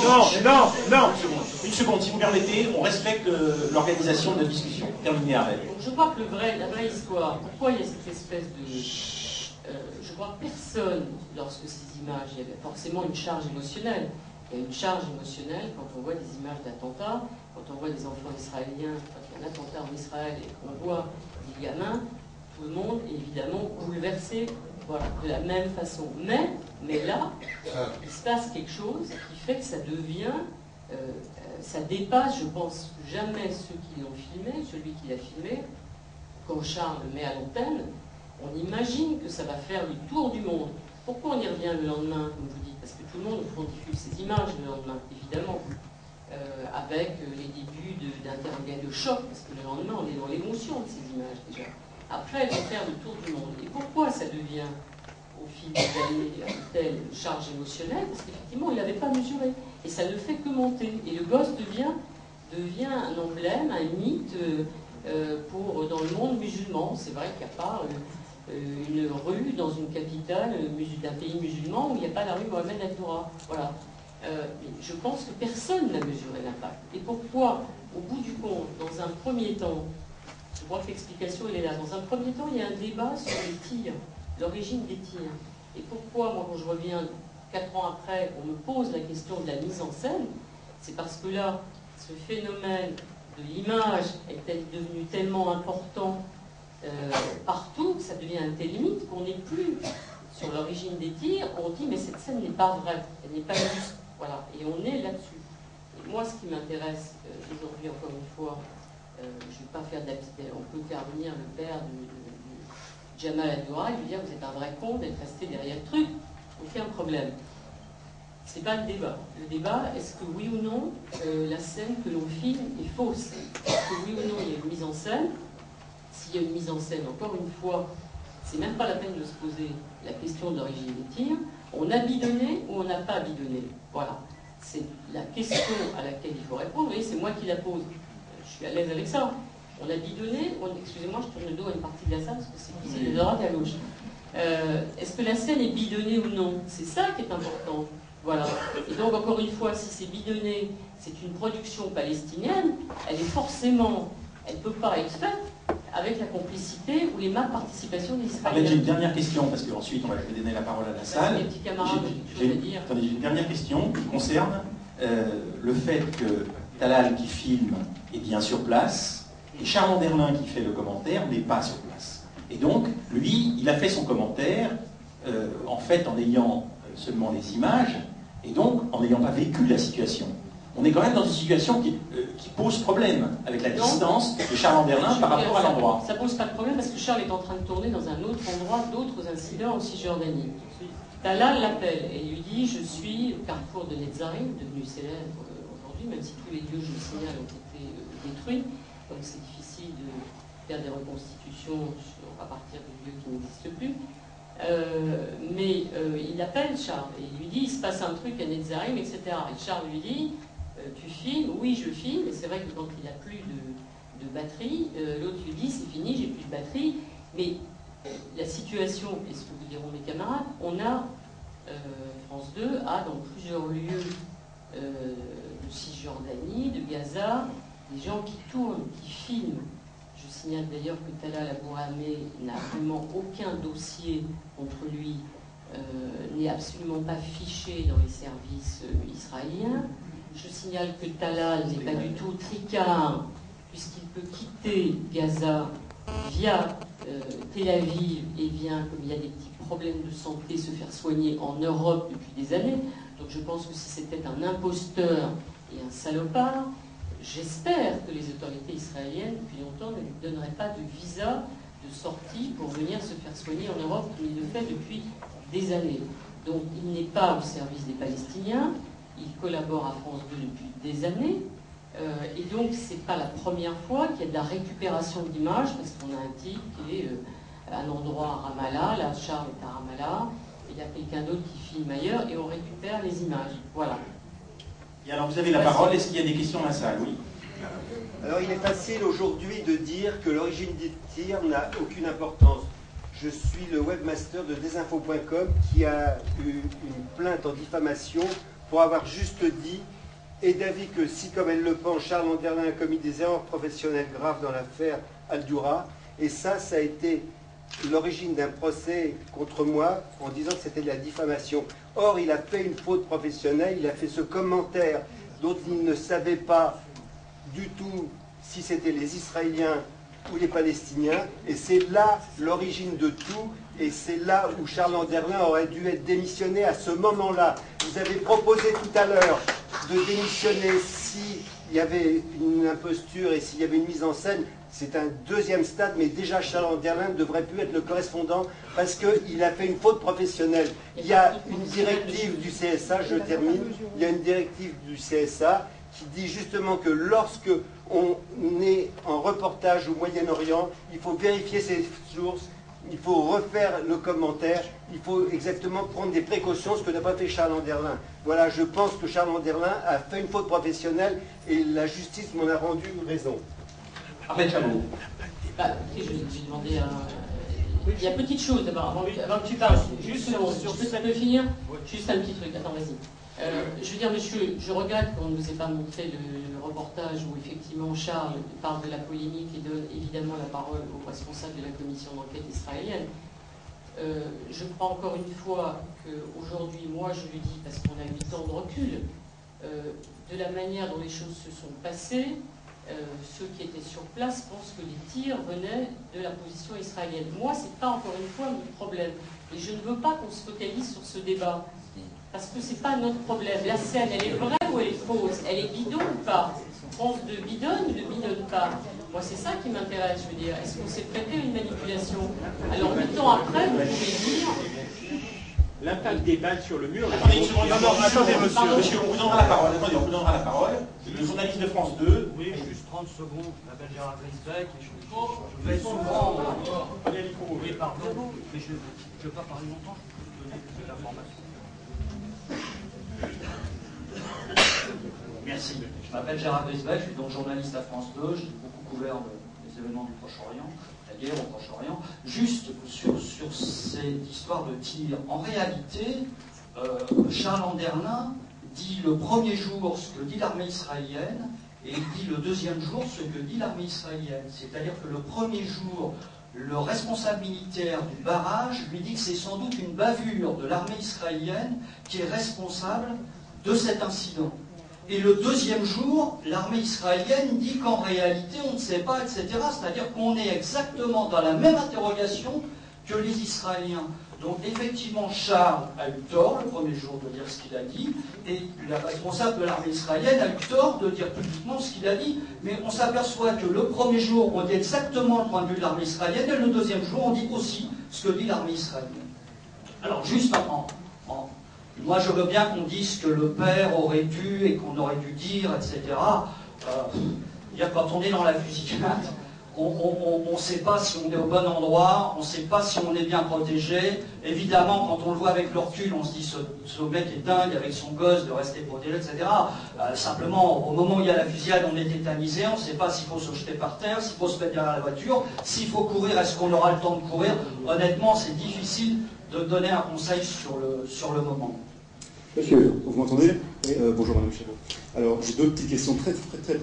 Non, une seconde, si vous permettez, on respecte l'organisation de notre discussion. Terminé, Arrête. Je crois que la vraie histoire, pourquoi il y a cette espèce de... je crois que personne, lorsque ces images, il y avait forcément une charge émotionnelle. Il y a une charge émotionnelle quand on voit des images d'attentats, quand on voit des enfants israéliens, quand il y a un attentat en Israël et qu'on voit des gamins, tout le monde est évidemment bouleversé, voilà, de la même façon. Mais là, il se passe quelque chose qui fait que ça devient, ça dépasse, je pense, jamais ceux qui l'ont filmé, celui qui l'a filmé. Quand Charles le met à l'antenne, on imagine que ça va faire le tour du monde. Pourquoi on y revient le lendemain, comme vous dites? Parce que tout le monde, au fond, diffuse ces images le lendemain, évidemment, avec les débuts d'interrogations de choc, parce que le lendemain, on est dans l'émotion de ces images, déjà. Après, elles vont faire le tour du monde. Et pourquoi ça devient, au fil des années, une telle charge émotionnelle? Parce qu'effectivement, il n'avait pas mesuré. Et ça ne fait que monter. Et le gosse devient un emblème, un mythe dans le monde musulman. C'est vrai qu'il n'y a pas une rue dans une capitale d'un pays musulman où il n'y a pas la rue Mohamed Al-Noura. Voilà. Je pense que personne n'a mesuré l'impact. Et pourquoi, au bout du compte, dans un premier temps, je crois que l'explication elle est là, dans un premier temps, il y a un débat sur les tirs, l'origine des tirs. Et pourquoi, moi, quand je reviens 4 ans après, on me pose la question de la mise en scène, c'est parce que là, ce phénomène de l'image est devenu tellement important partout, que ça devient un tel limite qu'on n'est plus sur l'origine des tirs, on dit mais cette scène n'est pas vraie, elle n'est pas juste, voilà, et on est là-dessus. Et moi, ce qui m'intéresse aujourd'hui, encore une fois, je ne vais pas faire on peut faire venir le père de Jamal Al-Noura et lui dire vous êtes un vrai con d'être resté derrière le truc, aucun problème. C'est pas le débat. Le débat, est-ce que oui ou non, la scène que l'on filme est fausse? Est-ce que oui ou non, il y a une mise en scène? S'il y a une mise en scène, encore une fois, c'est même pas la peine de se poser la question de l'origine des tirs. On a bidonné ou on n'a pas bidonné? Voilà. C'est la question à laquelle il faut répondre. Vous voyez, c'est moi qui la pose. Je suis à l'aise avec ça. On a bidonné, excusez-moi, je tourne le dos à une partie de la salle parce que c'est de droite à gauche. Est-ce que la scène est bidonnée ou non? C'est ça qui est important. Voilà. Et donc, encore une fois, si c'est bidonné, c'est une production palestinienne, elle est forcément, elle ne peut pas être faite avec la complicité ou les marques de participation des Israéliens. J'ai une dernière question, parce qu'ensuite on va donner la parole à la salle. Mes petits camarades ont quelque chose à dire. Attendez, j'ai une dernière question qui concerne le fait que Talal qui filme est bien sur place, et Charles Anderlin qui fait le commentaire n'est pas sur place. Et donc, lui, il a fait son commentaire, en fait, en ayant seulement les images, et donc en n'ayant pas vécu la situation. On est quand même dans une situation qui pose problème avec la distance de Charles Anderlin par rapport à l'endroit. Ça pose pas de problème parce que Charles est en train de tourner dans un autre endroit, d'autres incidents en Cisjordanie. Talal l'appelle et lui dit « Je suis au carrefour de Netzarim, devenu célèbre aujourd'hui, même si tous les lieux, je le signale, ont été détruits, donc c'est difficile de faire des reconstitutions à partir de lieux qui n'existent plus. Mais il appelle Charles et il lui dit « Il se passe un truc à Netzarim, etc. » Et Charles lui dit tu filmes? Oui, je filme. Et c'est vrai que quand il n'a plus de batterie, l'autre lui dit c'est fini, j'ai plus de batterie. Mais la situation, et ce que vous diront mes camarades, on a, France 2 a dans plusieurs lieux de Cisjordanie, de Gaza, des gens qui tournent, qui filment. Je signale d'ailleurs que Talal Abou Hamé n'a absolument aucun dossier contre lui, n'est absolument pas fiché dans les services israéliens. Je signale que Talal n'est pas du tout tricard, puisqu'il peut quitter Gaza via Tel Aviv et vient, comme il y a des petits problèmes de santé, se faire soigner en Europe depuis des années. Donc je pense que si c'était un imposteur et un salopard, j'espère que les autorités israéliennes, depuis longtemps, ne lui donneraient pas de visa de sortie pour venir se faire soigner en Europe, comme il le fait depuis des années. Donc il n'est pas au service des Palestiniens. Il collabore à France 2 depuis des années, et donc c'est pas la première fois qu'il y a de la récupération d'images, parce qu'on a un type qui est à un endroit à Ramallah, là Charles est à Ramallah, et il y a quelqu'un d'autre qui filme ailleurs, et on récupère les images. Voilà. Et alors vous avez la parole, est-ce qu'il y a des questions dans la salle? Oui. Alors il est facile aujourd'hui de dire que l'origine des tirs n'a aucune importance. Je suis le webmaster de desinfo.com qui a eu une plainte en diffamation pour avoir juste dit « est d'avis que si, comme elle le pense, Charles Anderlin a commis des erreurs professionnelles graves dans l'affaire Aldura », et ça a été l'origine d'un procès contre moi en disant que c'était de la diffamation. Or, il a fait une faute professionnelle, il a fait ce commentaire dont il ne savait pas du tout si c'était les Israéliens ou les Palestiniens, et c'est là l'origine de tout, et c'est là où Charles Anderlin aurait dû être démissionné à ce moment-là. Vous avez proposé tout à l'heure de démissionner s'il y avait une imposture et s'il y avait une mise en scène. C'est un deuxième stade, mais déjà Charles Anderlin ne devrait plus être le correspondant parce qu'il a fait une faute professionnelle. Il y a une directive du CSA, je termine, il y a une directive du CSA qui dit justement que lorsque on est en reportage au Moyen-Orient, il faut vérifier ses sources, il faut refaire le commentaire, il faut exactement prendre des précautions, ce que n'a pas fait Charles Anderlin. Voilà, je pense que Charles Anderlin a fait une faute professionnelle et la justice m'en a rendu raison. Ahmed Chabot. J'ai demandé à... Il y a petite chose d'abord, avant que tu parles, juste sur ce que ça peut finir, juste un petit truc, attends, vas-y. Je veux dire, monsieur, je regrette qu'on ne nous ait pas montré le reportage où effectivement Charles parle de la polémique et donne évidemment la parole aux responsables de la commission d'enquête israélienne. Je crois encore une fois qu'aujourd'hui, moi je le dis parce qu'on a 8 ans de recul, de la manière dont les choses se sont passées, ceux qui étaient sur place pensent que les tirs venaient de la position israélienne. Moi, ce n'est pas encore une fois mon problème. Et je ne veux pas qu'on se focalise sur ce débat. Parce que ce n'est pas notre problème. La scène, elle est vraie ou elle est fausse? Elle est bidon ou pas? France 2 bidonne ou ne bidonne pas? Moi, c'est ça qui m'intéresse, je veux dire. Est-ce qu'on s'est prêté à une manipulation? Alors, 8 ans après, vous pouvez dire... L'impact des balles sur le mur... Attendez, monsieur, on vous donnera la parole. Attendez, on vous donnera la parole. Le journaliste de France 2. Oui, juste 30 secondes. Je m'appelle Gérard Grisbeck et je vais souvent... Oui, pardon, mais je ne veux pas parler longtemps, je peux vous donner plus d'informations. Merci. Je m'appelle Gérard Grisbeck, je suis donc journaliste à France 2, j'ai beaucoup couvert les événements du Proche-Orient, la guerre au Proche-Orient. Juste sur cette histoire de tir, en réalité, Charles Anderlin dit le premier jour ce que dit l'armée israélienne et il dit le deuxième jour ce que dit l'armée israélienne. C'est-à-dire que le premier jour, le responsable militaire du barrage lui dit que c'est sans doute une bavure de l'armée israélienne qui est responsable de cet incident. Et le deuxième jour, l'armée israélienne dit qu'en réalité, on ne sait pas, etc. C'est-à-dire qu'on est exactement dans la même interrogation que les Israéliens. Donc effectivement, Charles a eu tort le premier jour de dire ce qu'il a dit, et la responsable de l'armée israélienne a eu tort de dire publiquement ce qu'il a dit, mais on s'aperçoit que le premier jour, on dit exactement le point de vue de l'armée israélienne, et le deuxième jour, on dit aussi ce que dit l'armée israélienne. Alors juste moi je veux bien qu'on dise que le père aurait dû et qu'on aurait dû dire, etc. Quand on est dans la fusillade, on ne sait pas si on est au bon endroit, on ne sait pas si on est bien protégé. Évidemment, quand on le voit avec le recul, on se dit ce mec est dingue avec son gosse de rester protégé, etc. Simplement, au moment où il y a la fusillade, on est tétanisé, on ne sait pas s'il faut se jeter par terre, s'il faut se mettre derrière la voiture, s'il faut courir, est-ce qu'on aura le temps de courir? Honnêtement, c'est difficile de donner un conseil sur le moment. Monsieur, vous m'entendez? Oui. Bonjour Madame Chabot. Alors, j'ai deux petites questions très